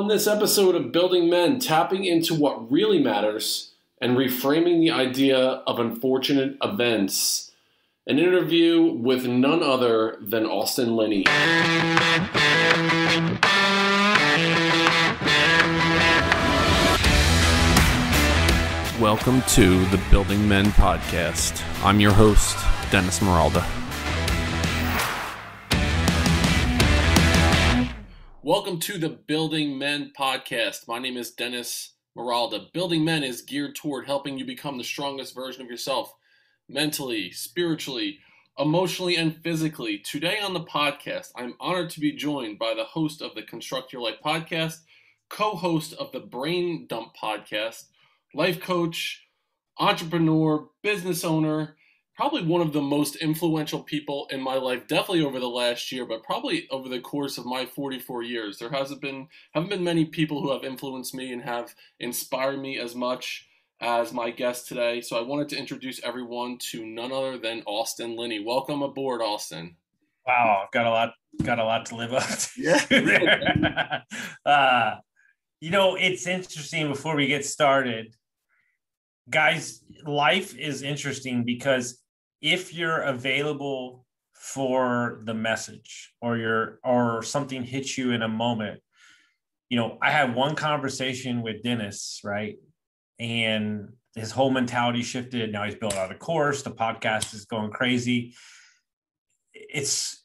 On this episode of Building Men, tapping into what really matters and reframing the idea of unfortunate events. An interview with none other than Austin Linney. Welcome to the Building Men podcast. I'm your host, Dennis Meralda. Welcome to the Building Men podcast. My name is Dennis Meralda. Building Men is geared toward helping you become the strongest version of yourself, mentally, spiritually, emotionally, and physically. Today on the podcast, I'm honored to be joined by the host of the Construct Your Life podcast, co-host of the Brain Dump podcast, life coach, entrepreneur, business owner, probably one of the most influential people in my life, definitely over the last year, but probably over the course of my 44 years. There haven't been many people who have influenced me and have inspired me as much as my guest today. So I wanted to introduce everyone to none other than Austin Linney. Welcome aboard, Austin. Wow, I've got a lot to live up to. Yeah. It's interesting before we get started. Guys, life is interesting because if you're available for the message or something hits you in a moment, I had one conversation with Dennis, right? And his whole mentality shifted. Now he's built out a course. The podcast is going crazy. It's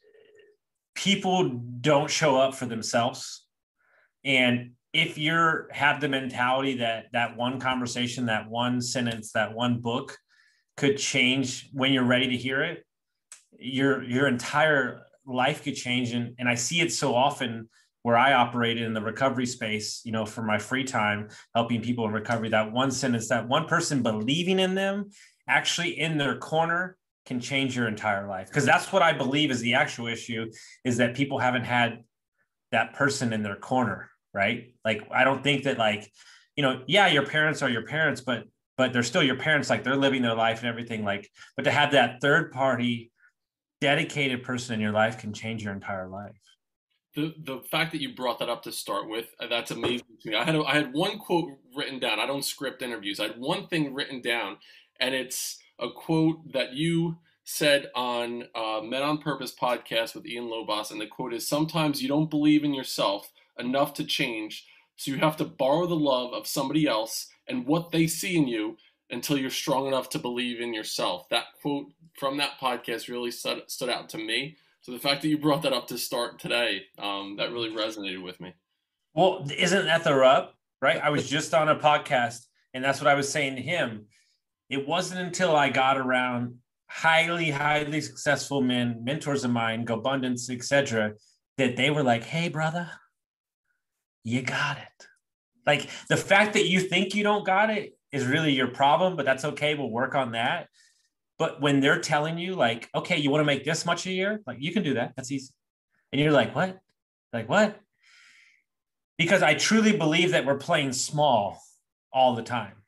people don't show up for themselves. And if you have the mentality that one conversation, that one sentence, that one book could change when you're ready to hear it, your entire life could change. And I see it so often where I operated in the recovery space, for my free time, helping people in recovery, that one sentence, that one person believing in them, actually in their corner, can change your entire life. Because that's what I believe is the actual issue, is that people haven't had that person in their corner, right? Like, I don't think that your parents are your parents, but they're still your parents. Like, they're living their life and everything, but to have that third party dedicated person in your life can change your entire life. The fact that you brought that up to start with, that's amazing to me. I had one quote written down. I don't script interviews. I had one thing written down, and it's a quote that you said on Men on Purpose podcast with Ian Lobos, and the quote is, "Sometimes you don't believe in yourself enough to change, so you have to borrow the love of somebody else and what they see in you until you're strong enough to believe in yourself." That quote from that podcast really stood out to me. So the fact that you brought that up to start today, that really resonated with me. Well, isn't that the rub, right? I was just on a podcast, and that's what I was saying to him. It wasn't until I got around highly, highly successful men, mentors of mine, GoBundance, etc., that they were like, "Hey, brother, you got it." Like, the fact that you think you don't got it is really your problem, but that's okay. We'll work on that. But when they're telling you, like, "Okay, you want to make this much a year? Like, you can do that. That's easy." And you're like, "What? Like, what?" Because I truly believe that we're playing small all the time.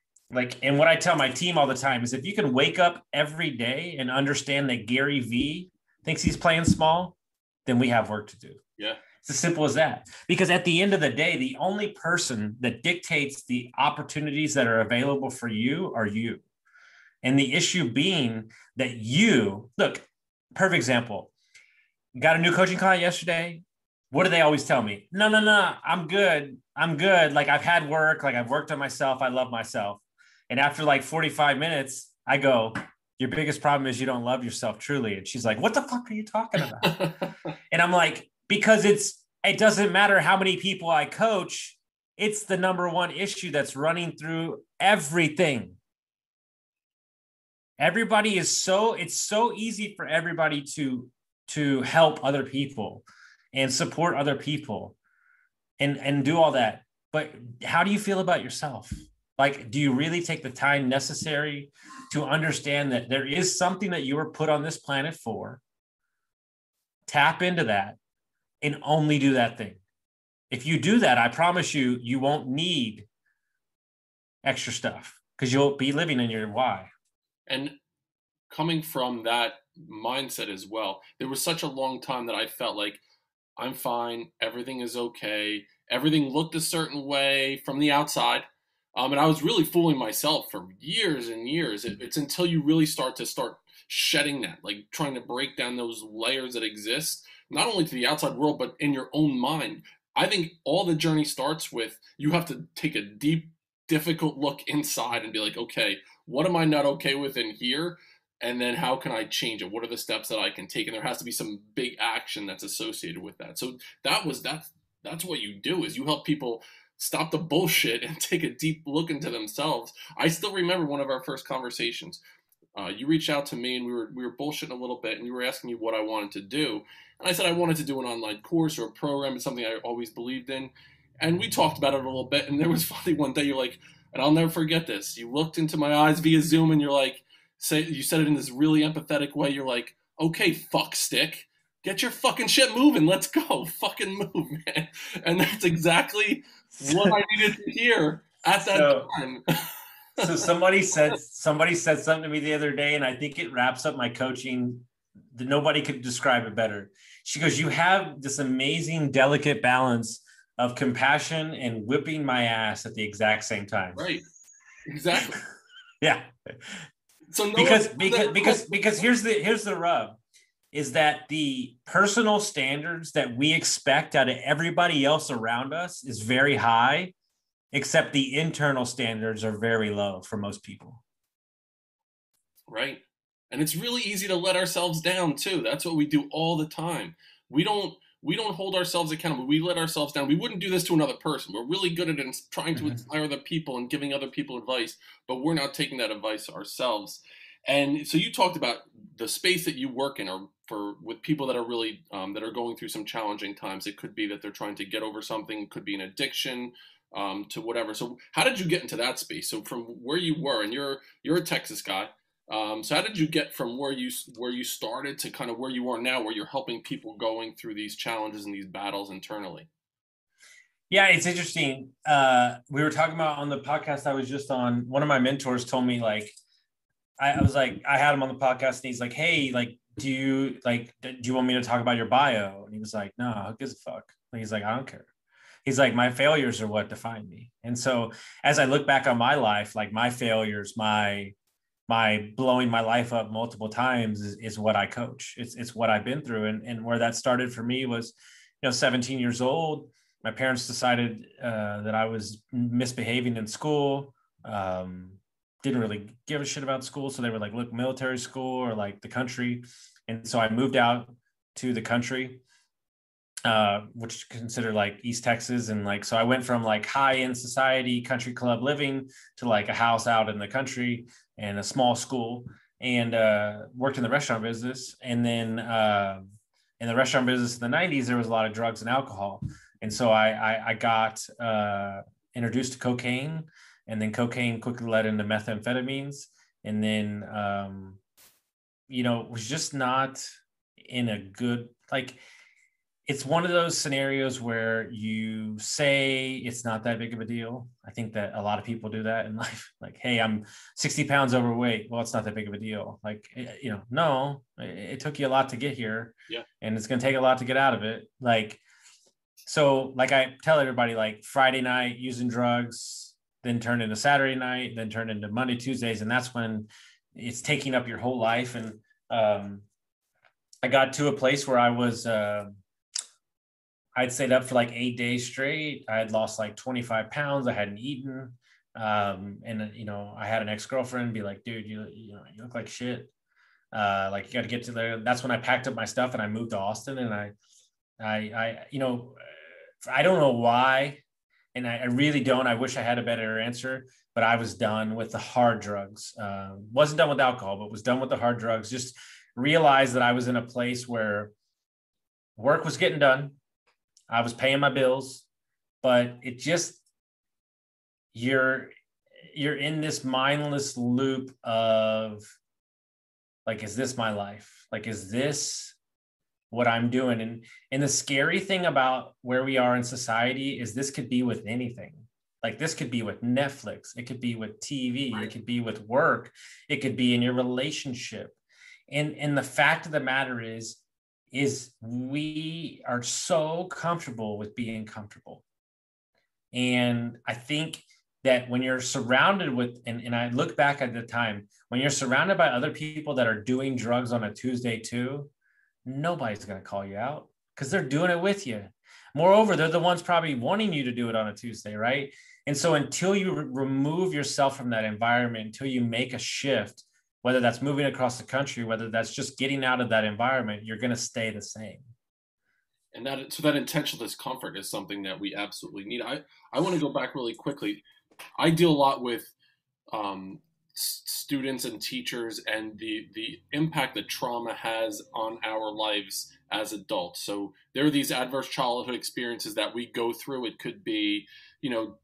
And what I tell my team all the time is, if you can wake up every day and understand that Gary Vee thinks he's playing small, then we have work to do. Yeah. It's as simple as that. Because at the end of the day, the only person that dictates the opportunities that are available for you are you. And the issue being that look, perfect example. Got a new coaching client yesterday. What do they always tell me? No, I'm good. Like, I've had work, like, I've worked on myself. I love myself. And after 45 minutes, I go, "Your biggest problem is you don't love yourself truly." And she's like, "What the fuck are you talking about?" And I'm like, because it doesn't matter how many people I coach. It's the number one issue that's running through everything. It's so easy for everybody to help other people and support other people and do all that. But how do you feel about yourself? Like, do you really take the time necessary to understand that there is something that you were put on this planet for? Tap into that and only do that thing. If you do that, I promise you, you won't need extra stuff because you'll be living in your why. And coming from that mindset as well, there was such a long time that I felt like I'm fine, everything is okay, Everything looked a certain way from the outside. And I was really fooling myself for years and years. It's until you really start shedding that, like trying to break down those layers that exist, not only to the outside world, but in your own mind. I think all the journey starts with you have to take a deep, difficult look inside and be like, okay, what am I not okay with in here? And then how can I change it? What are the steps that I can take? And there has to be some big action that's associated with that. So that's what you do, is you help people stop the bullshit and take a deep look into themselves. I still remember one of our first conversations. You reached out to me and we were bullshitting a little bit, and you were asking me what I wanted to do. And I said I wanted to do an online course or a program. It's something I always believed in. And we talked about it a little bit. And there was finally one day you're like, and I'll never forget this. You looked into my eyes via Zoom and you're like, you said it in this really empathetic way. You're like, okay, fuck stick, get your fucking shit moving. Let's go. Fucking move, man. And that's exactly what I needed to hear at that time. So somebody said something to me the other day, and I think it wraps up my coaching. Nobody could describe it better. She goes, you have this amazing, delicate balance of compassion and whipping my ass at the exact same time. Right. Exactly. Yeah. So because here's the rub, is that the personal standards that we expect out of everybody else around us is very high, except the internal standards are very low for most people. Right. And it's really easy to let ourselves down too. That's what we do all the time. We don't hold ourselves accountable. We let ourselves down. We wouldn't do this to another person. We're really good at trying to inspire other people and giving other people advice, but we're not taking that advice ourselves. And so you talked about the space that you work in, or with people that are really that are going through some challenging times. It could be that they're trying to get over something. It could be an addiction to whatever. So how did you get into that space? So from where you were, and you're a Texas guy. So how did you get from where you started to kind of where you are now, where you're helping people going through these challenges and these battles internally? Yeah, it's interesting. We were talking about on the podcast I was just on. One of my mentors told me, like, I was like, I had him on the podcast, and he's like, hey, like, do you want me to talk about your bio? And he was like, no, who gives a fuck? And he's like, I don't care. He's like, my failures are what define me. And so as I look back on my life, like my failures, my blowing my life up multiple times is what I coach. It's what I've been through. And where that started for me was, 17 years old. My parents decided that I was misbehaving in school. Didn't really give a shit about school. So they were like, look, military school or like the country. And so I moved out to the country, which is considered like East Texas. And like, so I went from like high end society, country club living to like a house out in the country and a small school, and worked in the restaurant business. And then in the restaurant business in the 90s, there was a lot of drugs and alcohol. And so I got introduced to cocaine, and then cocaine quickly led into methamphetamines. And then, was just not in a good, like, it's one of those scenarios where you say it's not that big of a deal. I think that a lot of people do that in life. Like, hey, I'm 60 pounds overweight. Well, it's not that big of a deal. Like, no, it took you a lot to get here. Yeah. And it's going to take a lot to get out of it. Like, so like I tell everybody, like Friday night using drugs, then turn into Saturday night, then turn into Monday, Tuesdays. And that's when it's taking up your whole life. And I got to a place where I was, I'd stayed up for like 8 days straight. I had lost like 25 pounds. I hadn't eaten. And I had an ex-girlfriend be like, dude, you look like shit. Like you got to get to there. That's when I packed up my stuff and I moved to Austin. And I don't know why. And I really don't. I wish I had a better answer, but I was done with the hard drugs. Wasn't done with alcohol, but was done with the hard drugs. Just realized that I was in a place where work was getting done. I was paying my bills, but it just, you're in this mindless loop of like, is this my life? Like, is this what I'm doing? And the scary thing about where we are in society is this could be with anything. Like this could be with Netflix. It could be with TV. It could be with work. It could be in your relationship. And the fact of the matter is we are so comfortable with being comfortable. And I think that when you're surrounded with, and I look back at the time, when you're surrounded by other people that are doing drugs on a Tuesday too, nobody's going to call you out because they're doing it with you. Moreover, they're the ones probably wanting you to do it on a Tuesday, right? And so until you remove yourself from that environment, until you make a shift, whether that's moving across the country, whether that's just getting out of that environment, you're going to stay the same. And that intentional discomfort is something that we absolutely need. I want to go back really quickly. I deal a lot with students and teachers and the impact that trauma has on our lives as adults. So there are these adverse childhood experiences that we go through. It could be,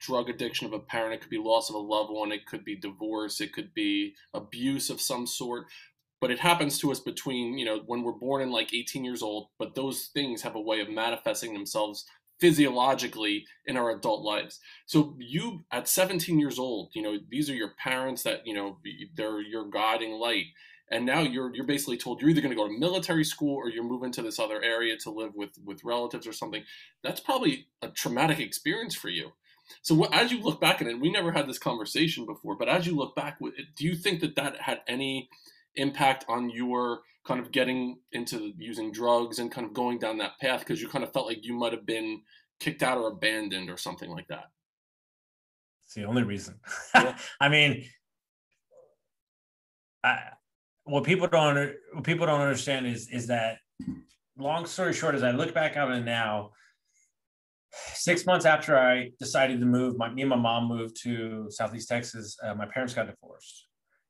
drug addiction of a parent. It could be loss of a loved one. It could be divorce. It could be abuse of some sort. But it happens to us between, when we're born and like 18 years old. But those things have a way of manifesting themselves physiologically in our adult lives. So you at 17 years old, these are your parents that, they're your guiding light. And now you're basically told you're either going to go to military school or you're moving to this other area to live with relatives or something. That's probably a traumatic experience for you. So as you look back at it, we never had this conversation before, but as you look back, do you think that had any impact on your kind of getting into using drugs and kind of going down that path because you kind of felt like you might have been kicked out or abandoned or something like that? It's the only reason. Yeah. I mean, what people don't understand is that, long story short, as I look back on it now, 6 months after I decided to move, me and my mom moved to Southeast Texas. My parents got divorced,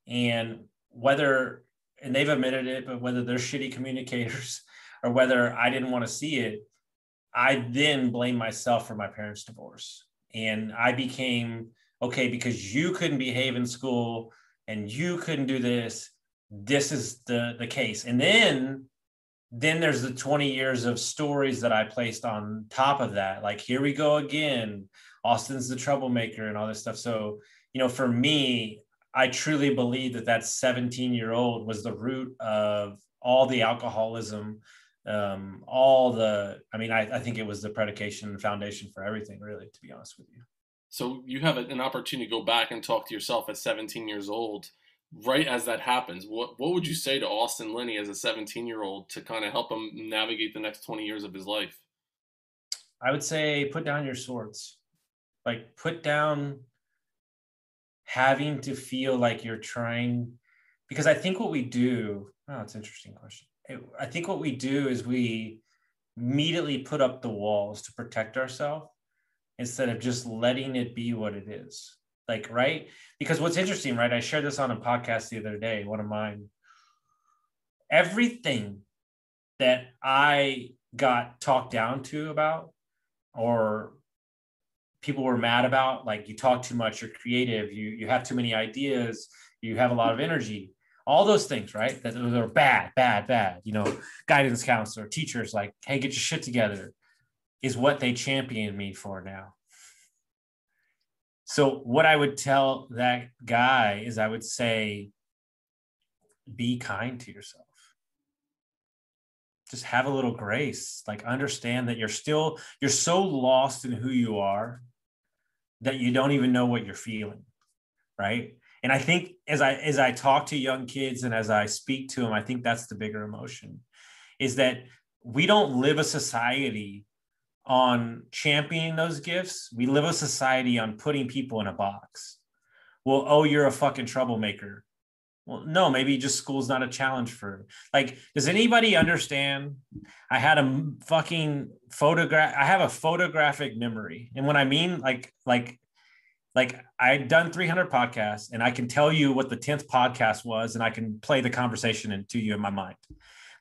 and they've admitted it, but whether they're shitty communicators or whether I didn't want to see it, I then blamed myself for my parents' divorce. And I became, okay, because you couldn't behave in school and you couldn't do this is the case. And then there's the 20 years of stories that I placed on top of that. Like, here we go again. Austin's the troublemaker and all this stuff. So, for me, I truly believe that 17-year-old was the root of all the alcoholism, I think it was the predication and foundation for everything, really, to be honest with you. So you have an opportunity to go back and talk to yourself at 17 years old, right as that happens. What would you say to Austin Linney as a 17-year-old to kind of help him navigate the next 20 years of his life? I would say put down your swords. Like, put down having to feel like you're trying, because I think what we do, it's an interesting question. I think what we do is we immediately put up the walls to protect ourselves instead of just letting it be what it is. Like, right? Because what's interesting, right? I shared this on a podcast the other day, one of mine. Everything that I got talked down to about, or people were mad about, like, you talk too much, you're creative, you have too many ideas, you have a lot of energy, all those things, right? That are bad. Guidance counselor, teachers, like, hey, get your shit together, is what they champion me for now. So what I would tell that guy is, I would say, be kind to yourself. Just have a little grace. Like, understand that you're so lost in who you are that you don't even know what you're feeling, right? And I think as I talk to young kids and as I speak to them, I think that's the bigger emotion, is that we don't live a society on championing those gifts. We live a society on putting people in a box. Well, oh, you're a fucking troublemaker. Well, no, maybe just school's not a challenge for, like, does anybody understand? I had a fucking photograph. I have a photographic memory. And when I mean like I'd done 300 podcasts, and I can tell you what the 10th podcast was, and I can play the conversation to you in my mind.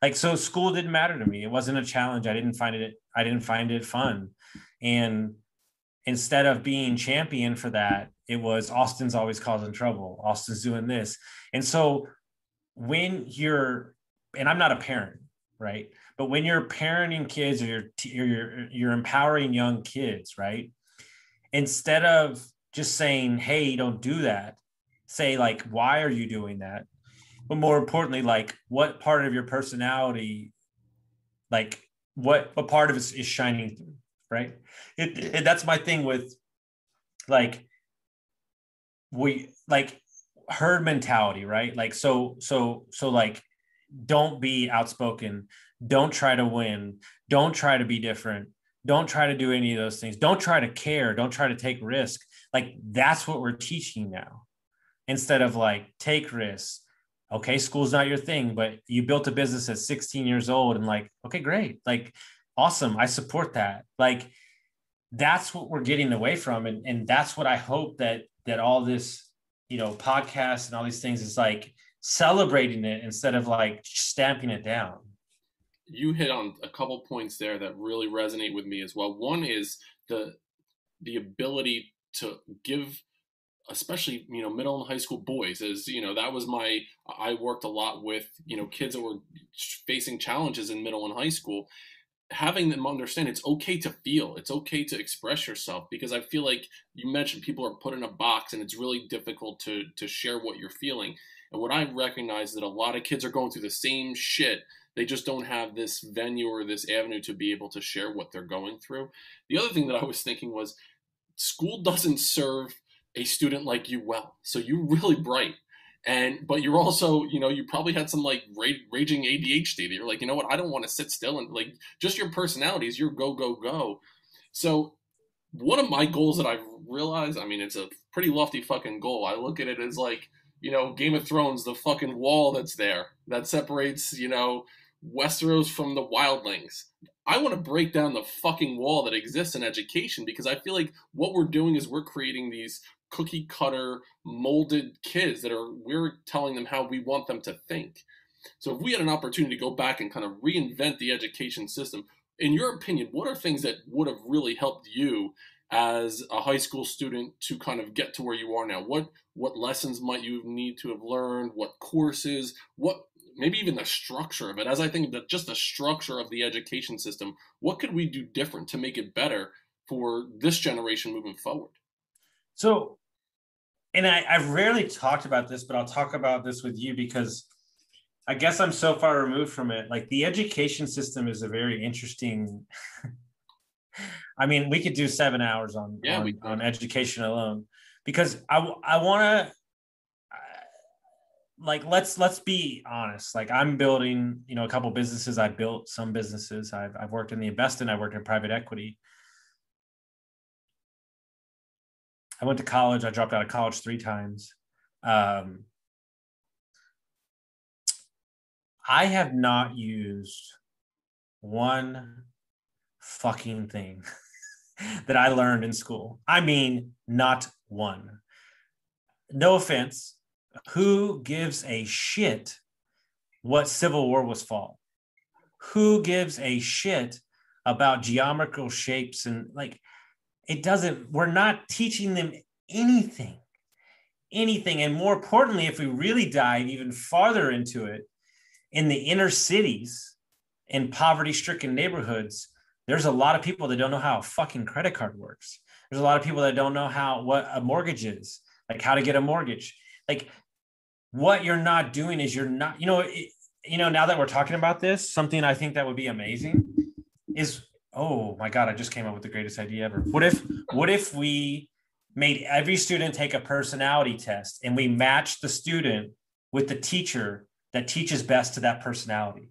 Like, so school didn't matter to me. It wasn't a challenge. I didn't find it fun. And instead of being champion for that, it was, Austin's always causing trouble. Austin's doing this. And so when and I'm not a parent, right? But when you're parenting kids, or you're empowering young kids, right? Instead of just saying, hey, don't do that, say, like, why are you doing that? But more importantly, like, what part of your personality, like, what part of it is shining through, right? That's my thing with like we like herd mentality, right? Like so like don't be outspoken, don't try to win, don't try to be different, don't try to do any of those things, don't try to care, don't try to take risk. Like that's what we're teaching now, instead of like take risks. Okay, school's not your thing, but you built a business at 16 years old, and like, okay, great, like awesome, I support that. Like that's what we're getting away from, and that's what I hope that all this, podcasts and all these things is like celebrating it instead of like stamping it down. You hit on a couple points there that really resonate with me as well. One is the ability to give, especially middle and high school boys, as that was I worked a lot with kids that were facing challenges in middle and high school, having them understand it's okay to feel, it's okay to express yourself, because I feel like you mentioned people are put in a box and it's really difficult to share what you're feeling. And what I recognize that a lot of kids are going through the same shit, they just don't have this venue or this avenue to be able to share what they're going through. The other thing that I was thinking was school doesn't serve a student like you well. So you're really bright, but you're also, you probably had some like raging ADHD that you're like, you know what, I don't want to sit still, and like just your personality is your go go go. So one of my goals that I've realized, I mean, it's a pretty lofty fucking goal. I look at it as like, Game of Thrones, the fucking wall that's there that separates, Westeros from the wildlings. I want to break down the fucking wall that exists in education, because I feel like what we're doing is we're creating these cookie cutter molded kids that we're telling them how we want them to think. So if we had an opportunity to go back and kind of reinvent the education system, in your opinion, what are things that would have really helped you as a high school student to kind of get to where you are now? What lessons might you need to have learned? What courses? What maybe even the structure of it? As I think that just the structure of the education system, what could we do different to make it better for this generation moving forward? So, and I've rarely talked about this, but I'll talk about this with you because I guess I'm so far removed from it. Like the education system is a very interesting. I mean, we could do 7 hours on education alone, because I want to, like, let's be honest. Like I'm building, a couple businesses. I built some businesses. I've worked in the investing. I worked in private equity. I went to college. I dropped out of college 3 times. I have not used one fucking thing that I learned in school. I mean, not one. No offense. Who gives a shit what Civil War was fought? Who gives a shit about geometrical shapes? And like, it doesn't, we're not teaching them anything. And more importantly, if we really dive even farther into it, in the inner cities, in poverty-stricken neighborhoods, there's a lot of people that don't know how a fucking credit card works. There's a lot of people that don't know what a mortgage is, like how to get a mortgage. Like what you're not doing is you're not, now that we're talking about this, something I think that would be amazing is, oh my God, I just came up with the greatest idea ever. What if we made every student take a personality test and we matched the student with the teacher that teaches best to that personality?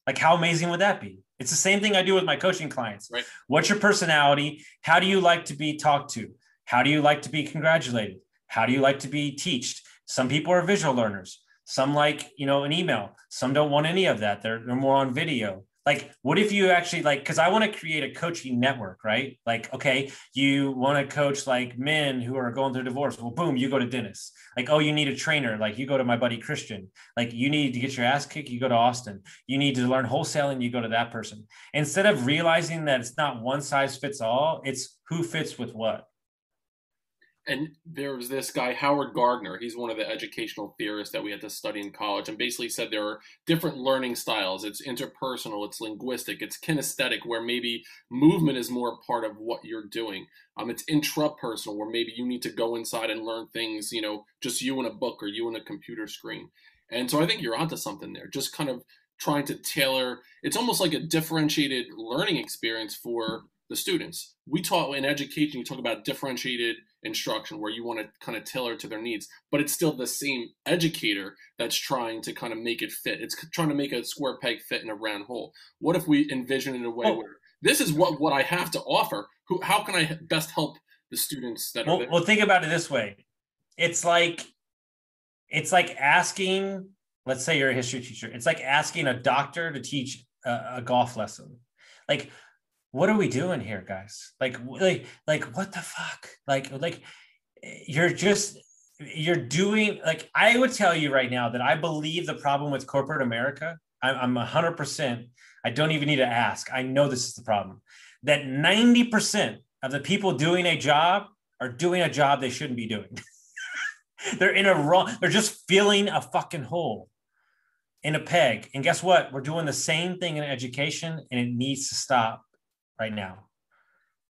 Like how amazing would that be? It's the same thing I do with my coaching clients. Right. What's your personality? How do you like to be talked to? How do you like to be congratulated? How do you like to be taught? Some people are visual learners. Some like, an email. Some don't want any of that. They're more on video. Like, what if you actually because I want to create a coaching network, right? Like, okay, you want to coach like men who are going through divorce. Well, boom, you go to Dennis. Like, oh, you need a trainer. Like you go to my buddy, Christian. Like you need to get your ass kicked. You go to Austin. You need to learn wholesaling. You go to that person. Instead of realizing that it's not one size fits all, it's who fits with what. And there was this guy, Howard Gardner. He's one of the educational theorists that we had to study in college, and basically said there are different learning styles. It's interpersonal, it's linguistic, it's kinesthetic, where maybe movement is more a part of what you're doing. It's intrapersonal, where maybe you need to go inside and learn things, just you in a book or you in a computer screen. And so I think you're onto something there. Just kind of trying to tailor. It's almost like a differentiated learning experience for the students. We taught in education, you talk about differentiated instruction where you want to kind of tailor to their needs, but it's still the same educator that's trying to kind of make it fit. It's trying to make a square peg fit in a round hole. What if we envision it in a way where this is what I have to offer? How can I best help the students that are there? Well, think about it this way. It's like asking, let's say you're a history teacher. It's like asking a doctor to teach a golf lesson. Like, what are we doing here, guys? Like what the fuck? Like you're doing, like, I would tell you right now that I believe the problem with corporate America, I'm 100%, I don't even need to ask. I know this is the problem, that 90% of the people doing a job are doing a job they shouldn't be doing. They're just filling a fucking hole in a peg. And guess what? We're doing the same thing in education, and it needs to stop right now.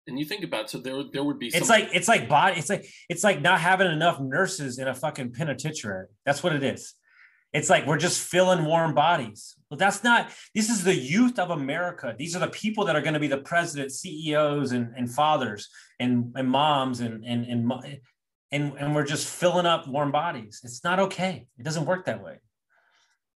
And you think about it, so there would be it's like not having enough nurses in a fucking penitentiary. That's what it is. It's like we're just filling warm bodies. But this is the youth of America. These are the people that are going to be the presidents, CEOs, and fathers and moms and we're just filling up warm bodies. It's not okay. It doesn't work that way.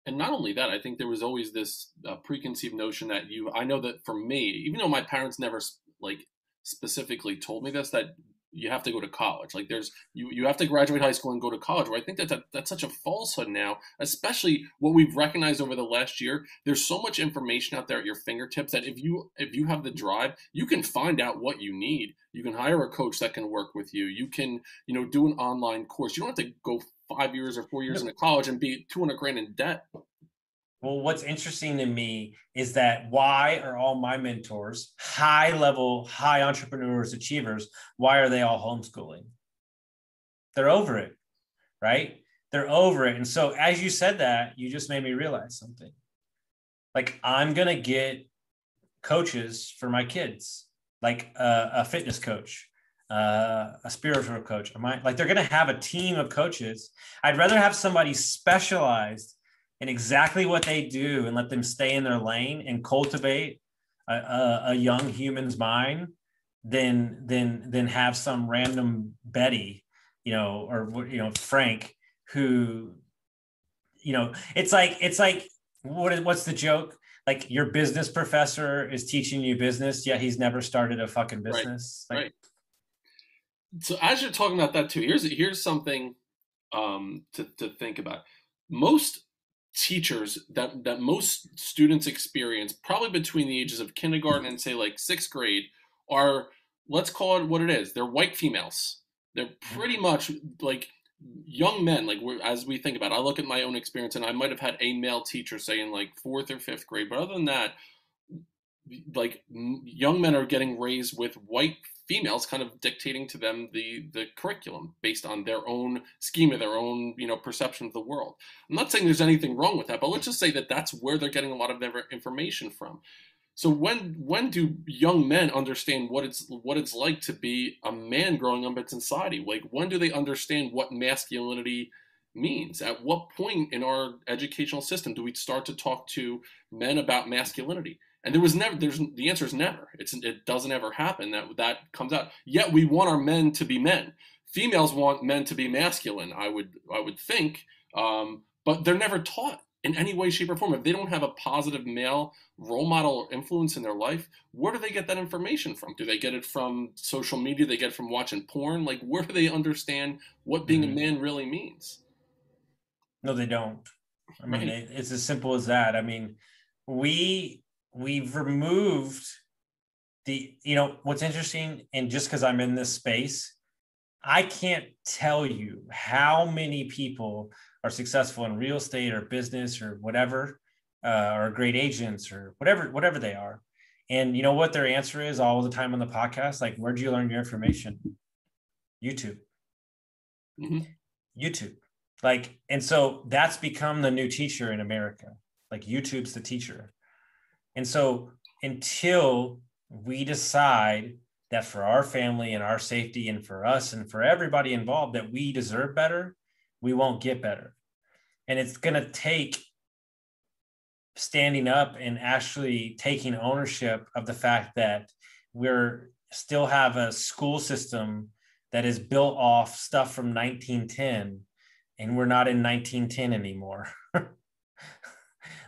And not only that, I think there was always this preconceived notion that I know that for me, even though my parents never like specifically told me this, that you have to go to college. Like you have to graduate high school and go to college. Where I think that's such a falsehood now, especially what we've recognized over the last year. There's so much information out there at your fingertips that if you have the drive, you can find out what you need. You can hire a coach that can work with you. You can, do an online course. You don't have to go 5 years or 4 years into college and be $200,000 in debt. Well, what's interesting to me is that why are all my mentors, high entrepreneurs, achievers, why are they all homeschooling? They're over it, right? They're over it. And so as you said that, you just made me realize something. Like, I'm going to get coaches for my kids, like a fitness coach, a spiritual coach. They're going to have a team of coaches. I'd rather have somebody specialized in exactly what they do and let them stay in their lane and cultivate a young human's mind than have some random Betty, or Frank, who, it's like what's the joke? Like, your business professor is teaching you business, yet he's never started a fucking business. Right. So as you're talking about that too, here's something to think about. Most teachers that most students experience, probably between the ages of kindergarten and say like 6th grade, are, let's call it what it is, they're white females. They're pretty much like young men. Like, as we think about it, I look at my own experience, and I might have had a male teacher say in like 4th or 5th grade, but other than that, like, young men are getting raised with white females kind of dictating to them the curriculum based on their own schema, their own perception of the world. I'm not saying there's anything wrong with that, but let's just say that that's where they're getting a lot of their information from. So when do young men understand what it's like to be a man growing up in society? Like, when do they understand what masculinity means? At what point in our educational system do we start to talk to men about masculinity? And the answer is never. It doesn't ever happen that comes out. Yet we want our men to be men. Females want men to be masculine, I would think, but they're never taught in any way, shape, or form. If they don't have a positive male role model or influence in their life, where do they get that information from? Do they get it from social media? Do they get it from watching porn? Like, where do they understand what being a man really means? No, they don't. I mean, it's as simple as that. I mean, we've removed what's interesting, and just because I'm in this space, I can't tell you how many people are successful in real estate or business or whatever, or great agents or whatever they are. And you know what their answer is all the time on the podcast? Like, where'd you learn your information? YouTube. Mm-hmm. YouTube. Like, and so that's become the new teacher in America. Like, YouTube's the teacher. And so until we decide that for our family and our safety and for us and for everybody involved that we deserve better, we won't get better. And it's going to take standing up and actually taking ownership of the fact that we're still have a school system that is built off stuff from 1910, and we're not in 1910 anymore.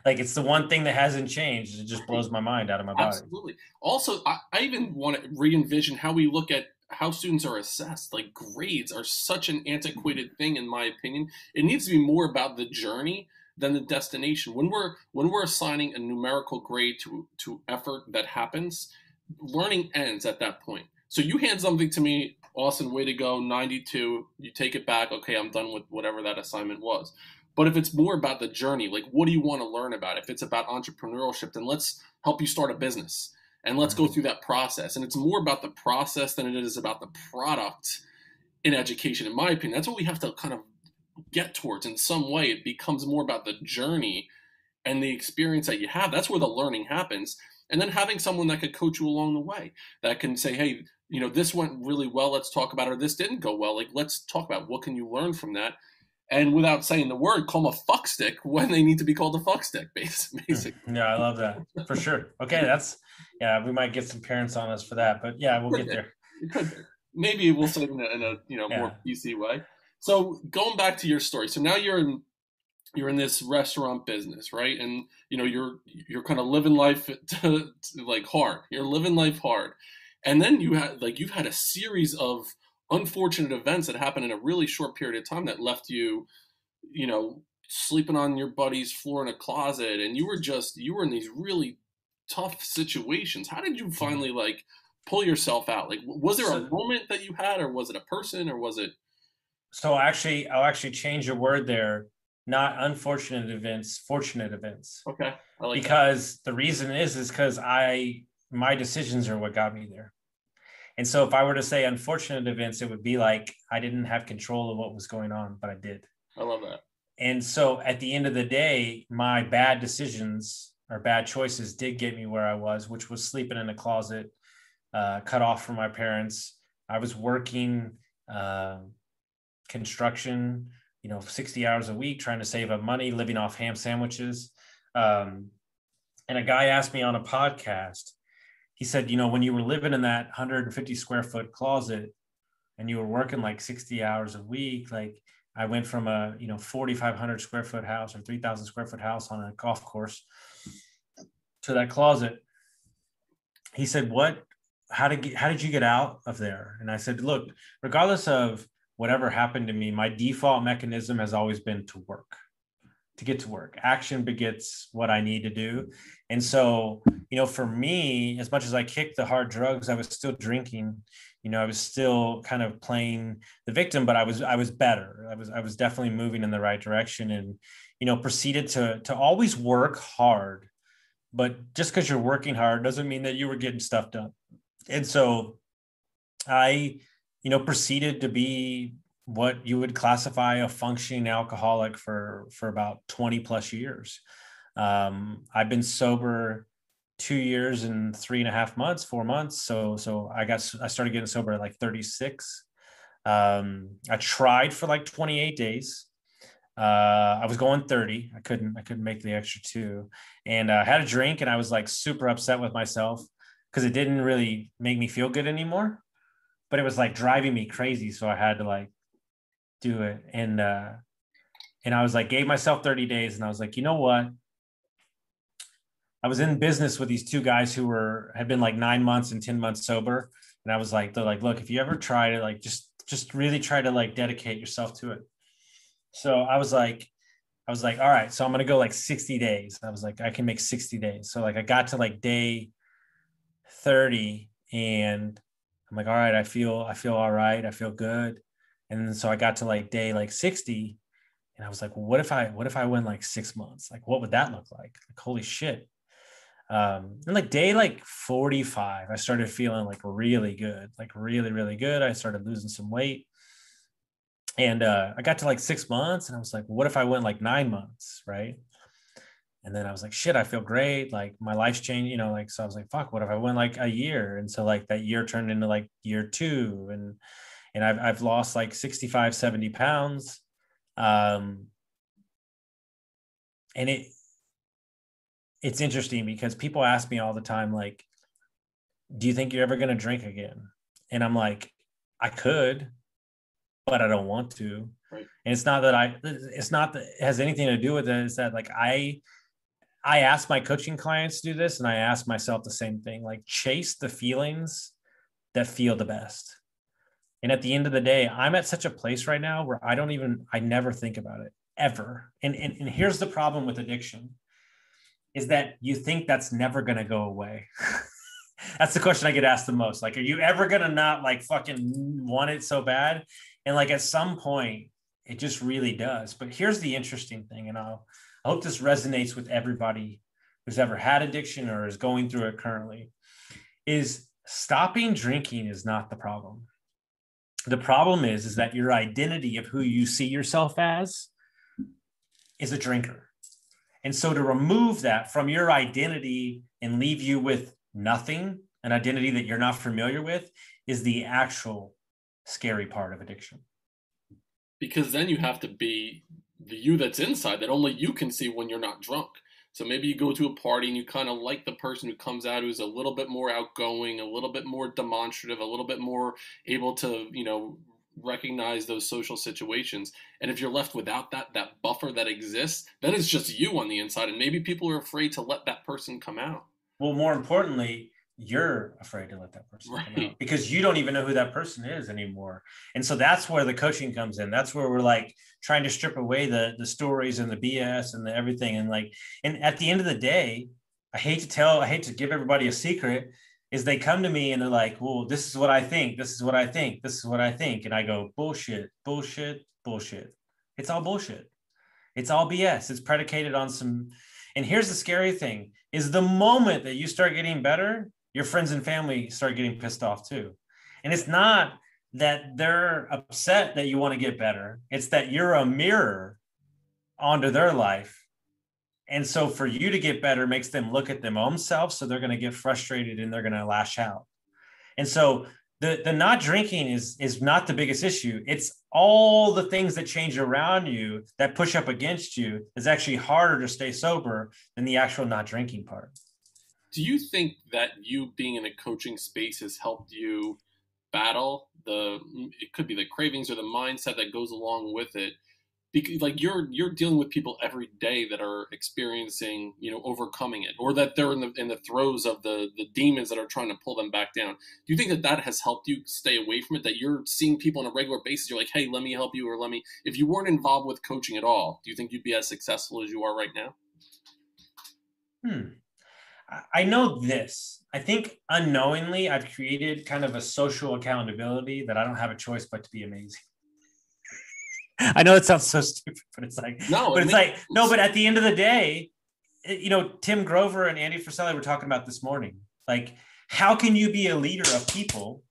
Like, it's the one thing that hasn't changed. It just blows my mind out of my body. Absolutely. Also, I even want to re-envision how we look at how students are assessed. Like, grades are such an antiquated thing, in my opinion. It needs to be more about the journey than the destination. When we're assigning a numerical grade to effort that happens, learning ends at that point. So you hand something to me, Austin, way to go, 92. You take it back. Okay, I'm done with whatever that assignment was. But if it's more about the journey, like, what do you want to learn about? If it's about entrepreneurship, then let's help you start a business and let's go through that process. And it's more about the process than it is about the product in education, in my opinion. That's what we have to kind of get towards in some way. It becomes more about the journey and the experience that you have. That's where the learning happens. And then having someone that could coach you along the way, that can say, hey, this went really well. Let's talk about it. Or this didn't go well. Like, let's talk about what can you learn from that. And without saying the word, call them a fuckstick when they need to be called a fuckstick, basically. Yeah, I love that for sure. Okay, we might get some parents on us for that, but yeah, we'll get there. Maybe we'll say it in a more PC way. So going back to your story, so now you're in this restaurant business, right? And you're kind of living life like hard. You're living life hard, and then you've had a series of unfortunate events that happened in a really short period of time that left you, sleeping on your buddy's floor in a closet, and you were in these really tough situations. How did you finally pull yourself out? Like, was there a moment that you had, or was it a person, or was it? So I'll actually change a word there. Not unfortunate events, fortunate events. Okay. I like because that. The reason is because my decisions are what got me there. And so if I were to say unfortunate events, it would be like I didn't have control of what was going on, but I did. I love that. And so at the end of the day, my bad decisions or bad choices did get me where I was, which was sleeping in a closet, cut off from my parents. I was working construction, 60 hours a week, trying to save up money, living off ham sandwiches. And a guy asked me on a podcast, he said, when you were living in that 150 square foot closet and you were working like 60 hours a week, like I went from a, 4,500 square foot house or 3,000 square foot house on a golf course to that closet. He said, how did you get out of there? And I said, look, regardless of whatever happened to me, my default mechanism has always been to get to work. Action begets what I need to do. And so, for me, as much as I kicked the hard drugs, I was still drinking, I was still kind of playing the victim, but I was better. I was definitely moving in the right direction, and, proceeded to always work hard. But just because you're working hard doesn't mean that you were getting stuff done. And so I, proceeded to be what you would classify a functioning alcoholic for about 20 plus years. I've been sober 2 years and 3.5 months, 4 months. So I started getting sober at like 36. I tried for like 28 days. I was going 30. I couldn't make the extra 2, and I had a drink, and I was like super upset with myself because it didn't really make me feel good anymore, but it was like driving me crazy. So I had to like do it. And I was like, gave myself 30 days. And I was like, you know what? I was in business with these 2 guys who had been like 9 months and 10 months sober. And I was like, they're like, look, if you ever try to like, just really try to like dedicate yourself to it. So I was like, all right, so I'm going to go like 60 days. I was like, I can make 60 days. So like, I got to like day 30 and I'm like, all right, I feel all right. I feel good. And then so I got to like day like 60 and I was like, well, what if I went like 6 months? Like, what would that look like? Like, holy shit. And like day like 45, I started feeling like really good, like really, really good. I started losing some weight. And I got to like 6 months and I was like, what if I went like 9 months? Right. And then I was like, shit, I feel great. Like my life's changed, like, so I was like, fuck, what if I went like a year? And so like that year turned into like year 2. And I've lost like 65, 70 pounds. And it's interesting because people ask me all the time, like, do you think you're ever going to drink again? And I'm like, I could, but I don't want to. Right. And it's not that it has anything to do with it. It's that like I ask my coaching clients to do this, and I ask myself the same thing, like chase the feelings that feel the best. And at the end of the day, I'm at such a place right now where I never think about it ever. And here's the problem with addiction is that you think that's never going to go away. That's the question I get asked the most. Like, are you ever going to not like fucking want it so bad? And like at some point, it just really does. But here's the interesting thing, and I hope this resonates with everybody who's ever had addiction or is going through it currently, is stopping drinking is not the problem. The problem is that your identity of who you see yourself as is a drinker. And so to remove that from your identity and leave you with nothing, an identity that you're not familiar with, is the actual scary part of addiction. Because then you have to be the you that's inside that only you can see when you're not drunk. So maybe you go to a party and you kind of like the person who comes out who's a little bit more outgoing, a little bit more demonstrative, a little bit more able to, recognize those social situations. And if you're left without that buffer that exists, then it's just you on the inside. And maybe people are afraid to let that person come out. Well, more importantly, you're afraid to let that person come out because you don't even know who that person is anymore. And so that's where the coaching comes in. That's where we're like trying to strip away the stories and the BS and the everything. And at the end of the day, I hate to give everybody a secret, is they come to me and they're like, well, this is what I think. This is what I think. This is what I think. And I go, bullshit, bullshit, bullshit. It's all bullshit. It's all BS. It's predicated on some. And here's the scary thing is the moment that you start getting better, your friends and family start getting pissed off too. And it's not that they're upset that you want to get better. It's that you're a mirror onto their life. And so for you to get better makes them look at their own self. So they're going to get frustrated and they're going to lash out. And so the not drinking is not the biggest issue. It's all the things that change around you that push up against you is actually harder to stay sober than the actual not drinking part. Do you think that you being in a coaching space has helped you battle it could be the cravings or the mindset that goes along with it? Because like you're dealing with people every day that are experiencing, overcoming it, or that they're in the throes of the demons that are trying to pull them back down. Do you think that has helped you stay away from it? That you're seeing people on a regular basis, you're like, hey, let me help you, or if you weren't involved with coaching at all, do you think you'd be as successful as you are right now? I know this. I think unknowingly I've created kind of a social accountability that I don't have a choice but to be amazing. I know it sounds so stupid, but it's like, but at the end of the day, Tim Grover and Andy Frisella were talking about this morning. Like, how can you be a leader of people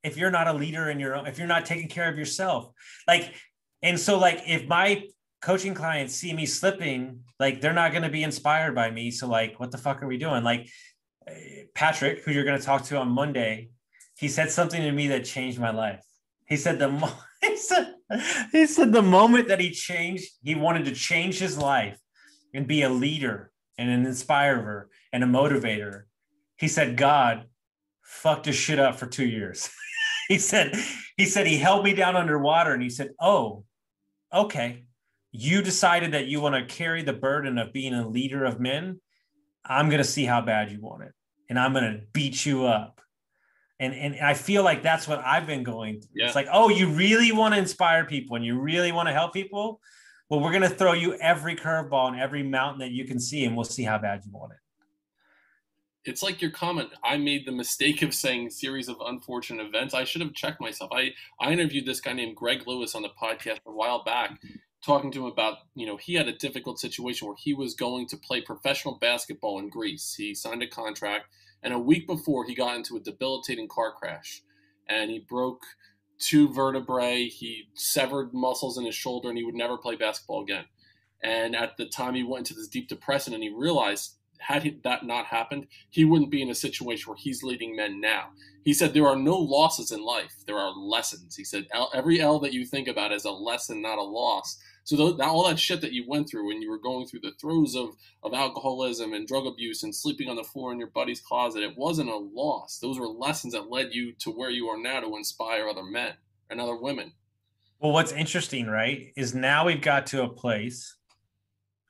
if you're not a leader if you're not taking care of yourself? And so if my coaching clients see me slipping, they're not going to be inspired by me. So what the fuck are we doing? Patrick, who you're going to talk to on Monday, he said something to me that changed my life. He said he said the moment that he wanted to change his life and be a leader and an inspirer and a motivator. He said, God fucked his shit up for 2 years. he said he held me down underwater and he said, oh, okay. You decided that you want to carry the burden of being a leader of men. I'm going to see how bad you want it. And I'm going to beat you up. And I feel like that's what I've been going through. Yeah. It's like, oh, you really want to inspire people and you really want to help people? Well, we're going to throw you every curveball and every mountain that you can see, and we'll see how bad you want it. It's like your comment. I made the mistake of saying series of unfortunate events. I should have checked myself. I interviewed this guy named Greg Lewis on the podcast a while back, talking to him about, he had a difficult situation where he was going to play professional basketball in Greece. He signed a contract. And a week before, he got into a debilitating car crash, and he broke 2 vertebrae. He severed muscles in his shoulder, and he would never play basketball again. And at the time, he went into this deep depression, and he realized, had that not happened, he wouldn't be in a situation where he's leading men now. He said, there are no losses in life. There are lessons. He said, every L that you think about is a lesson, not a loss. So all that shit that you went through when you were going through the throes of alcoholism and drug abuse and sleeping on the floor in your buddy's closet, it wasn't a loss. Those were lessons that led you to where you are now to inspire other men and other women. Well, what's interesting, right, is now we've got to a place,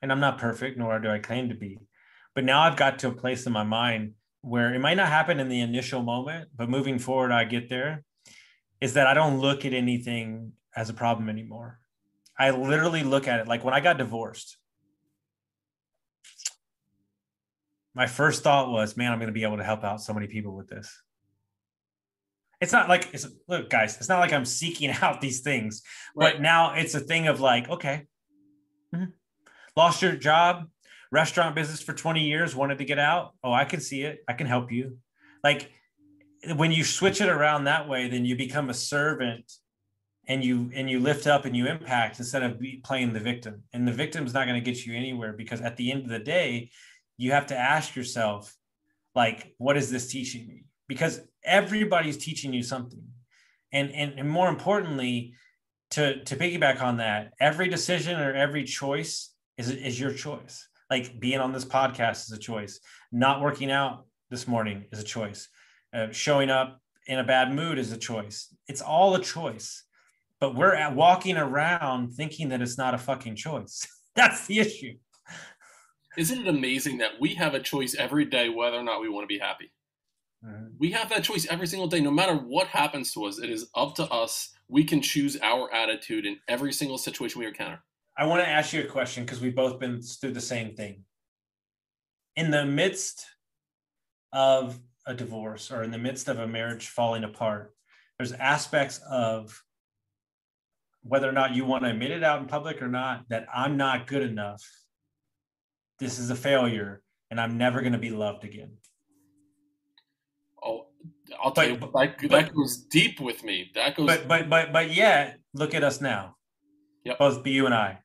and I'm not perfect, nor do I claim to be, but now I've got to a place in my mind where it might not happen in the initial moment, but moving forward, I get there, is that I don't look at anything as a problem anymore. I literally look at it like when I got divorced, my first thought was, man, I'm going to be able to help out so many people with this. It's not like, look, guys, it's not like I'm seeking out these things, right. But now it's a thing of like, okay, lost your job, restaurant business for 20 years, wanted to get out. Oh, I can see it. I can help you. Like when you switch it around that way, then you become a servant and you lift up and you impact instead of playing the victim. And the victim's not going to get you anywhere, because at the end of the day, you have to ask yourself, like, what is this teaching me? Because everybody's teaching you something. And more importantly, to piggyback on that, every decision or every choice is your choice. Like being on this podcast is a choice. Not working out this morning is a choice. Showing up in a bad mood is a choice. It's all a choice. But we're walking around thinking that it's not a fucking choice. That's the issue. Isn't it amazing that we have a choice every day whether or not we want to be happy? Mm-hmm. We have that choice every single day. No matter what happens to us, it is up to us. We can choose our attitude in every single situation we encounter. I want to ask you a question because we've both been through the same thing. In the midst of a divorce or in the midst of a marriage falling apart, there's aspects of whether or not you want to admit it out in public or not, that I'm not good enough. This is a failure and I'm never going to be loved again. Oh, I'll tell you, that goes deep with me. That goes. But yeah, look at us now. Yep. Both you and I.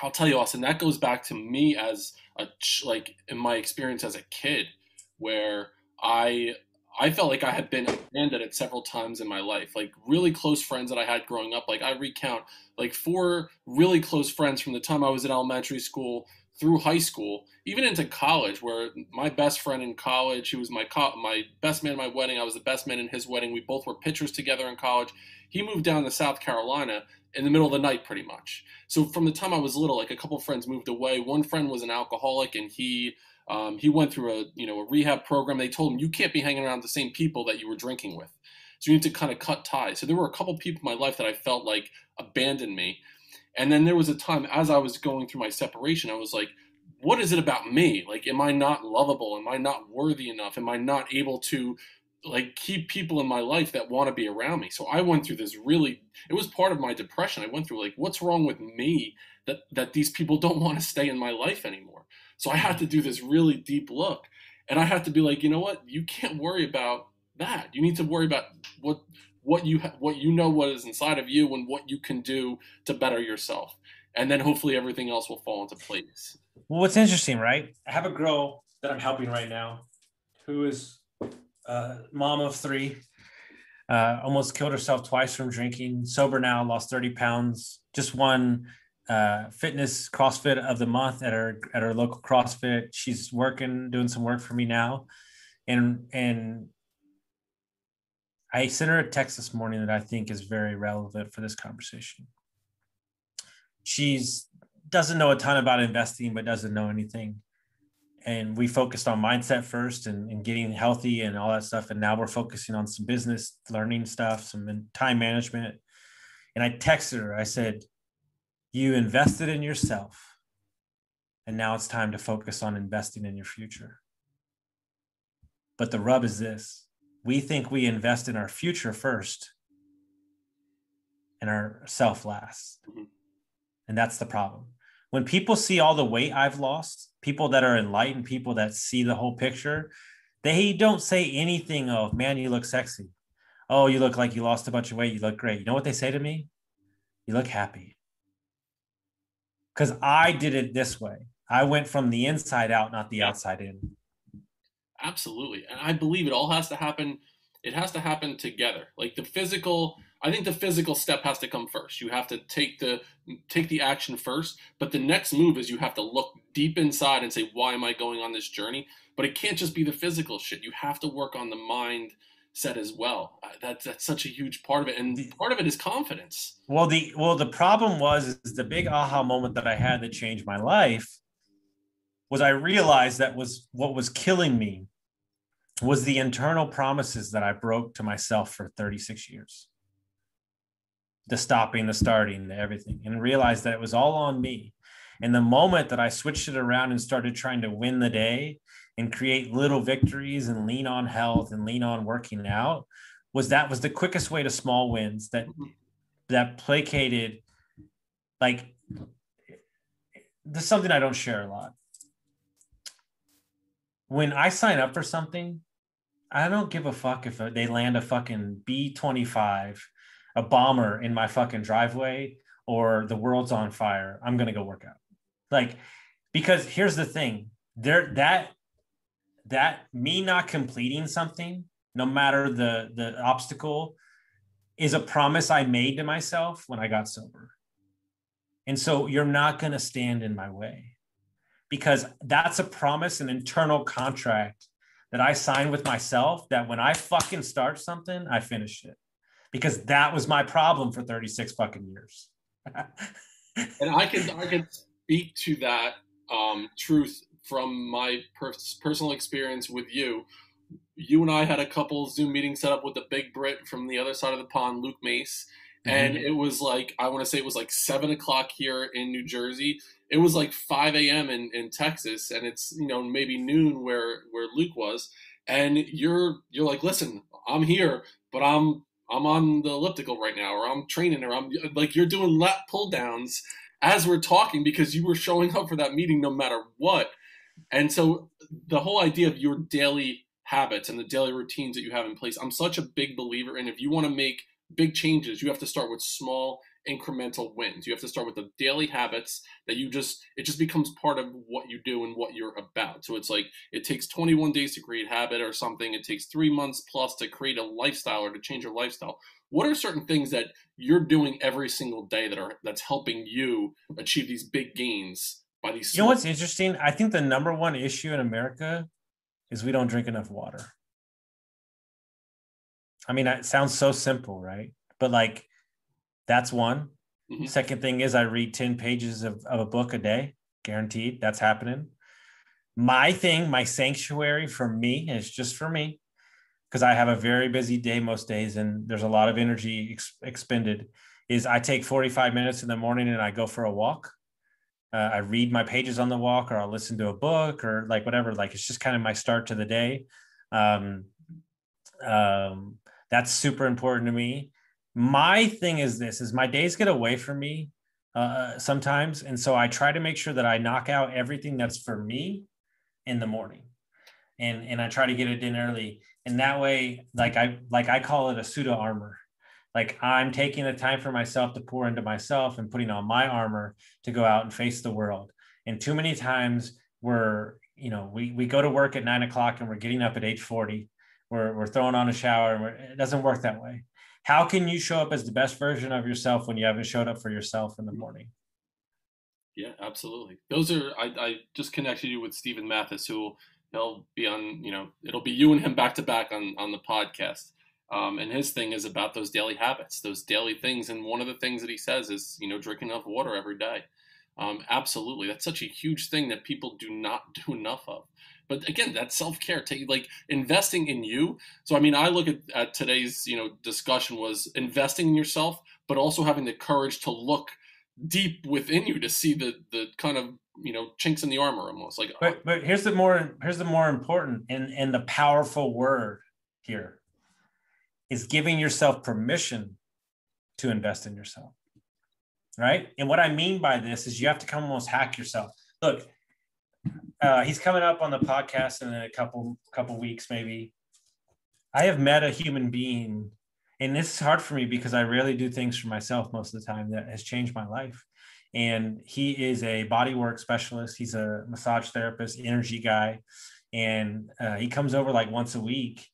I'll tell you, Austin, that goes back to me as like in my experience as a kid, where I felt like I had been abandoned at several times in my life. Like really close friends that I had growing up. Like I recount like 4 really close friends from the time I was in elementary school through high school, even into college, where my best friend in college, he was my best man at my wedding. I was the best man in his wedding. We both were pitchers together in college. He moved down to South Carolina in the middle of the night pretty much. So from the time I was little, like a couple of friends moved away. One friend was an alcoholic and he went through a rehab program. They told him, you can't be hanging around the same people that you were drinking with. So you need to kind of cut ties. So there were a couple of people in my life that I felt like abandoned me. And then there was a time as I was going through my separation, I was like, what is it about me? Like, am I not lovable? Am I not worthy enough? Am I not able to like keep people in my life that want to be around me? So I went through this it was part of my depression. I went through like, what's wrong with me that these people don't want to stay in my life anymore? So I had to do this really deep look, and I had to be like, you know what? You can't worry about that. You need to worry about what is inside of you and what you can do to better yourself. And then hopefully everything else will fall into place. Well, what's interesting, right? I have a girl that I'm helping right now who is mom of 3, almost killed herself twice from drinking, sober now, lost 30 pounds, just won fitness CrossFit of the month at her local CrossFit. She's doing some work for me now. And I sent her a text this morning that I think is very relevant for this conversation. She's doesn't know a ton about investing, but doesn't know anything. And we focused on mindset first and getting healthy and all that stuff. And now we're focusing on some business learning stuff, some time management. And I texted her, I said, you invested in yourself. And now it's time to focus on investing in your future. But the rub is this. We think we invest in our future first and our self last. Mm-hmm. And that's the problem. When people see all the weight I've lost, people that are enlightened, people that see the whole picture, they don't say anything of, man, you look sexy. Oh, you look like you lost a bunch of weight. You look great. You know what they say to me? You look happy. Because I did it this way. I went from the inside out, not the outside in. Absolutely. And I believe it all has to happen. It has to happen together. Like the physical, I think the physical step has to come first. You have to take the action first, but the next move is you have to look deep inside and say, why am I going on this journey? But it can't just be the physical shit. You have to work on the mindset as well. That's such a huge part of it, and part of it is confidence. Well, the problem is the big aha moment that I had that changed my life was I realized that was what was killing me was the internal promises that I broke to myself for 36 years. The stopping, the starting, the everything, and realized that it was all on me. And the moment that I switched it around and started trying to win the day and create little victories and lean on health and lean on working out, was the quickest way to small wins that placated. Like, this is something I don't share a lot. When I sign up for something, I don't give a fuck if they land a fucking B-25, a bomber in my fucking driveway, or the world's on fire. I'm going to go work out. Like, because here's the thing, that me not completing something, no matter the obstacle, is a promise I made to myself when I got sober. And so you're not going to stand in my way, because that's a promise, an internal contract that I signed with myself, that when I fucking start something, I finish it, because that was my problem for 36 fucking years. And I can speak to that truth from my personal experience with you. You and I had a couple Zoom meetings set up with the big Brit from the other side of the pond, Luke Mace. And it was like, I want to say it was like 7:00 here in New Jersey. It was like 5 a.m. in Texas, and it's, maybe noon where Luke was. And you're like, listen, I'm here, but I'm on the elliptical right now, or I'm training, or I'm like, you're doing lat pull downs as we're talking, because you were showing up for that meeting no matter what. And so the whole idea of your daily habits and the daily routines that you have in place, I'm such a big believer in. If you want to make big changes, you have to start with small incremental wins. You have to start with the daily habits that it just becomes part of what you do and what you're about. So it's like, it takes 21 days to create habit or something. It takes 3 months plus to create a lifestyle or to change your lifestyle. What are certain things that you're doing every single day that's helping you achieve these big gains by these? You know what's interesting? I think the number one issue in America is we don't drink enough water. I mean, it sounds so simple, right? But like, that's one. Mm-hmm. Second thing is I read 10 pages of a book a day, guaranteed. That's happening. My sanctuary for me, is just for me, because I have a very busy day most days and there's a lot of energy expended, is I take 45 minutes in the morning and I go for a walk. I read my pages on the walk, or I'll listen to a book, or like whatever. Like, it's just kind of my start to the day. That's super important to me. My thing is my days get away from me sometimes. And so I try to make sure that I knock out everything that's for me in the morning. And I try to get it in early. And that way, like I call it a pseudo armor. Like, I'm taking the time for myself to pour into myself and putting on my armor to go out and face the world. And too many times we go to work at 9:00 and we're getting up at 8:40. We're throwing on a shower, and it doesn't work that way. How can you show up as the best version of yourself when you haven't showed up for yourself in the morning? Yeah, absolutely. I just connected you with Stephen Mathis, who he'll be on, it'll be you and him back to back on the podcast. And his thing is about those daily habits, those daily things. And one of the things that he says is, drink enough water every day. Absolutely. That's such a huge thing that people do not do enough of. But again, that's self-care, like investing in you. So, I mean, I look at today's, discussion was investing in yourself, but also having the courage to look deep within you to see the kind of, chinks in the armor almost. Like, but here's the more important and the powerful word here is giving yourself permission to invest in yourself. Right. And what I mean by this is you have to almost hack yourself. Look, he's coming up on the podcast in a couple weeks, maybe. I have met a human being, and this is hard for me because I rarely do things for myself most of the time, that has changed my life. And he is a bodywork specialist. He's a massage therapist, energy guy. And he comes over like once a week.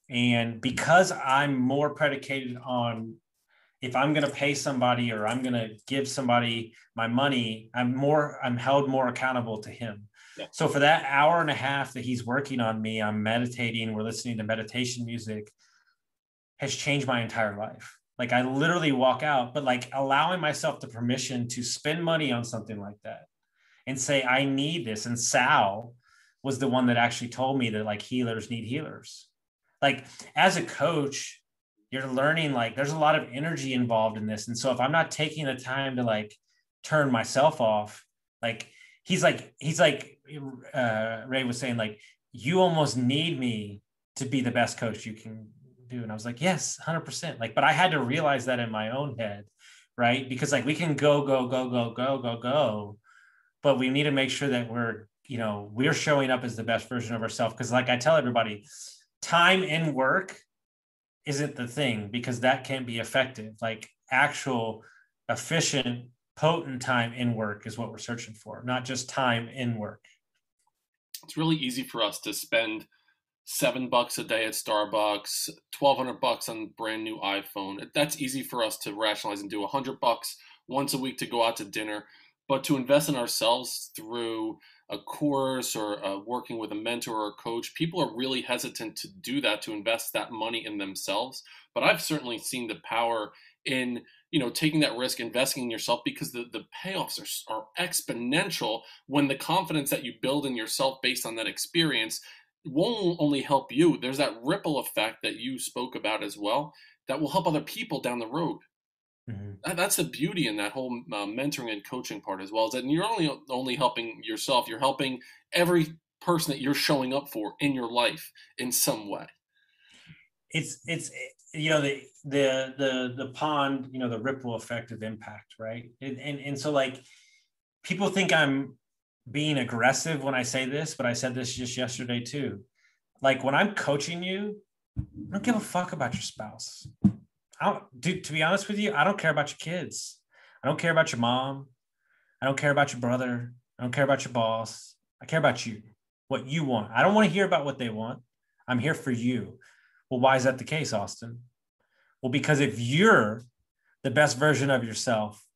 And because I'm more predicated on if I'm going to pay somebody or I'm going to give somebody my money, I'm held more accountable to him. Yeah. So for that hour and a half that he's working on me, I'm meditating, we're listening to meditation music, has changed my entire life. Like I literally walk out, but like allowing myself the permission to spend money on something like that and say, I need this. And Sal was the one that actually told me that like healers need healers. Like as a coach, you're learning, like there's a lot of energy involved in this. And so if I'm not taking the time to like turn myself off, like he's like Ray was saying, like, you almost need me to be the best coach you can do. And I was like, yes, 100%. Like, but I had to realize that in my own head, right? Because like we can go, but we need to make sure that we're showing up as the best version of ourselves. Because like I tell everybody, time in work isn't the thing, because that can be effective. Like actual efficient, potent time in work is what we're searching for, not just time in work. It's really easy for us to spend $7 a day at Starbucks, $1,200 on brand new iPhone. That's easy for us to rationalize and do. $100 once a week to go out to dinner, but to invest in ourselves through a course or working with a mentor or a coach, people are really hesitant to do that, to invest that money in themselves. But I've certainly seen the power in taking that risk, investing in yourself, because the payoffs are exponential when the confidence that you build in yourself based on that experience won't only help you. There's that ripple effect that you spoke about as well that will help other people down the road. Mm-hmm. That's the beauty in that whole mentoring and coaching part as well, is that you're only helping yourself, you're helping every person that you're showing up for in your life in some way. It's the pond, the ripple effect of impact, right? And so like people think I'm being aggressive when I say this, but I said this just yesterday too. Like when I'm coaching you, I don't give a fuck about your spouse. To be honest with you, I don't care about your kids. I don't care about your mom. I don't care about your brother. I don't care about your boss. I care about you, what you want. I don't want to hear about what they want. I'm here for you. Well, why is that the case, Austin? Well, because if you're the best version of yourself,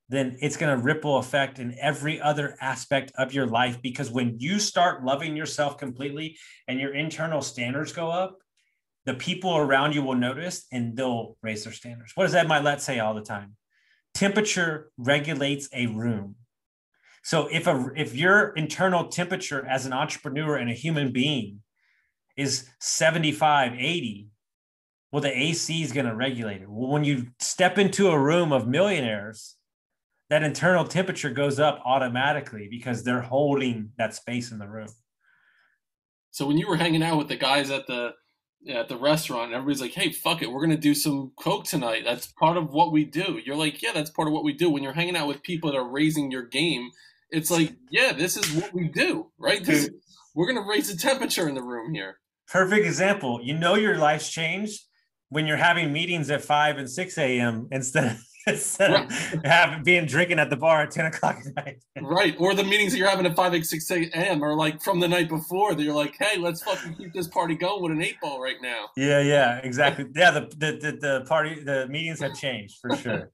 then it's going to ripple effect in every other aspect of your life. Because when you start loving yourself completely and your internal standards go up, the people around you will notice and they'll raise their standards. What does Ed Milet say all the time? Temperature regulates a room. So if your internal temperature as an entrepreneur and a human being is 75, 80, well, the AC is going to regulate it. Well, when you step into a room of millionaires, that internal temperature goes up automatically because they're holding that space in the room. So when you were hanging out with the guys at the restaurant and everybody's like, hey, fuck it, we're going to do some Coke tonight, that's part of what we do. You're like, yeah, that's part of what we do. When you're hanging out with people that are raising your game, it's like, yeah, this is what we do, right? We're going to raise the temperature in the room here. Perfect example. Your life's changed when you're having meetings at 5 and 6 a.m. instead of being drinking at the bar at 10 o'clock at night. Right. Or the meetings that you're having at 5, 6 a.m. are like from the night before that you're like, hey, let's fucking keep this party going with an 8-ball right now. Yeah, exactly. Yeah, the meetings have changed for sure.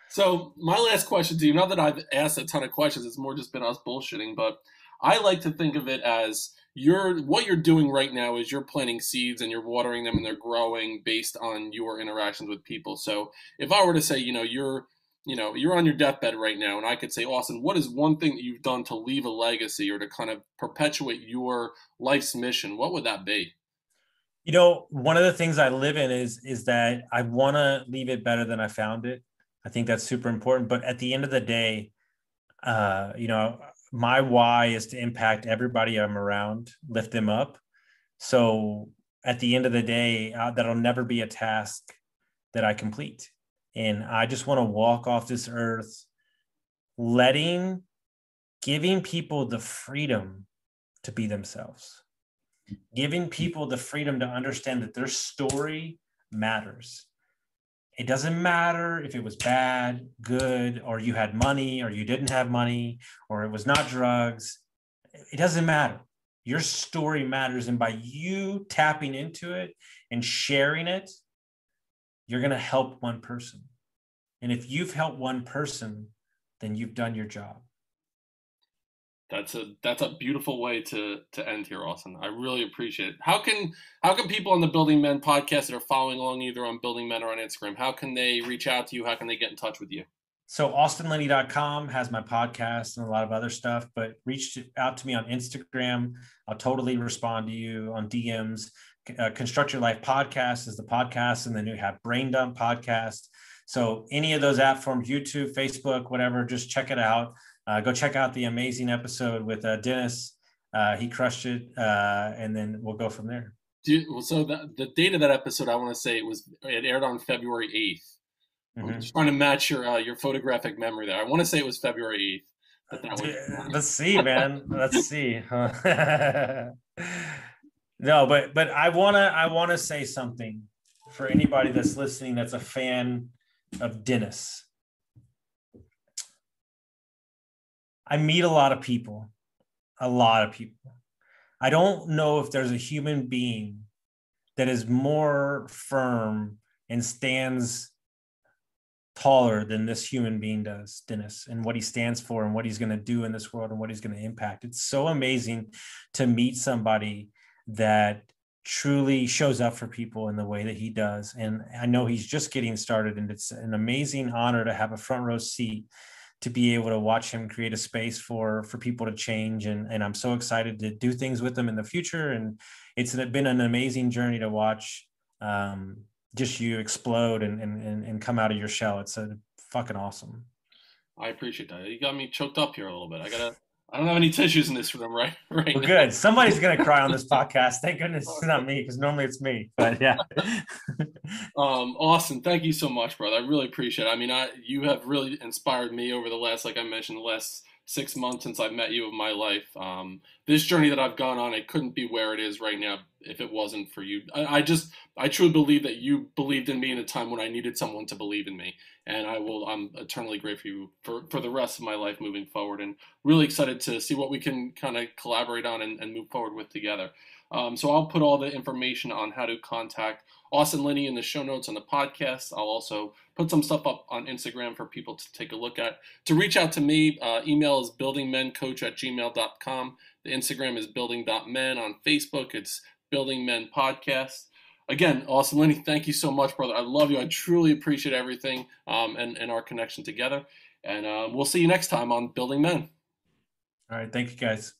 So my last question to you, not that I've asked a ton of questions, it's more just been us bullshitting, but I like to think of it as what you're doing right now is you're planting seeds and you're watering them and they're growing based on your interactions with people. So if I were to say, you're on your deathbed right now, and I could say, Austin, what is one thing that you've done to leave a legacy or to kind of perpetuate your life's mission? What would that be? One of the things I live in is that I want to leave it better than I found it. I think that's super important. But at the end of the day, my why is to impact everybody I'm around, lift them up. So at the end of the day, that'll never be a task that I complete. And I just want to walk off this earth, giving people the freedom to be themselves, giving people the freedom to understand that their story matters. It doesn't matter if it was bad, good, or you had money, or you didn't have money, or it was not drugs. It doesn't matter. Your story matters. And by you tapping into it and sharing it, you're going to help one person. And if you've helped one person, then you've done your job. That's a beautiful way to end here, Austin. I really appreciate it. How can people on the Building Men podcast that are following along either on Building Men or on Instagram, how can they reach out to you? How can they get in touch with you? So austinlinney.com has my podcast and a lot of other stuff, but reach out to me on Instagram. I'll totally respond to you on DMs. Construct Your Life podcast is the podcast, and then we have Brain Dump podcast. So any of those app forms, YouTube, Facebook, whatever, just check it out. Go check out the amazing episode with Dennis. He crushed it, and then we'll go from there. So the date of that episode, I want to say it aired on February 8th. Mm-hmm. I'm just trying to match your photographic memory there. I want to say it was February 8th. Let's see, man. Let's see. No, but I wanna say something for anybody that's listening that's a fan of Dennis. I meet a lot of people. I don't know if there's a human being that is more firm and stands taller than this human being does, Dennis, and what he stands for and what he's going to do in this world and what he's going to impact. It's so amazing to meet somebody that truly shows up for people in the way that he does. And I know he's just getting started, and it's an amazing honor to have a front row seat to be able to watch him create a space for people to change. And I'm so excited to do things with him in the future. And it's been an amazing journey to watch just you explode and come out of your shell. It's fucking awesome. I appreciate that. You got me choked up here a little bit. I don't have any tissues in this room right well, now. Good. Somebody's going to cry on this podcast. Thank goodness it's not me, because normally it's me. But yeah. Austin, thank you so much, brother. I really appreciate it. I mean, you have really inspired me over the last, like I mentioned, the last 6 months since I've met you of my life. This journey that I've gone on, it couldn't be where it is right now if it wasn't for you. I truly believe that you believed in me in a time when I needed someone to believe in me. And I'm eternally grateful for the rest of my life moving forward, and really excited to see what we can kind of collaborate on and move forward with together. So I'll put all the information on how to contact Austin Linney in the show notes on the podcast. I'll also put some stuff up on Instagram for people to take a look at. To reach out to me, email is buildingmencoach@gmail.com. The Instagram is building.men. On Facebook, it's Building Men Podcast. Again, Austin Linney, thank you so much, brother. I love you. I truly appreciate everything and our connection together. And we'll see you next time on Building Men. All right. Thank you, guys.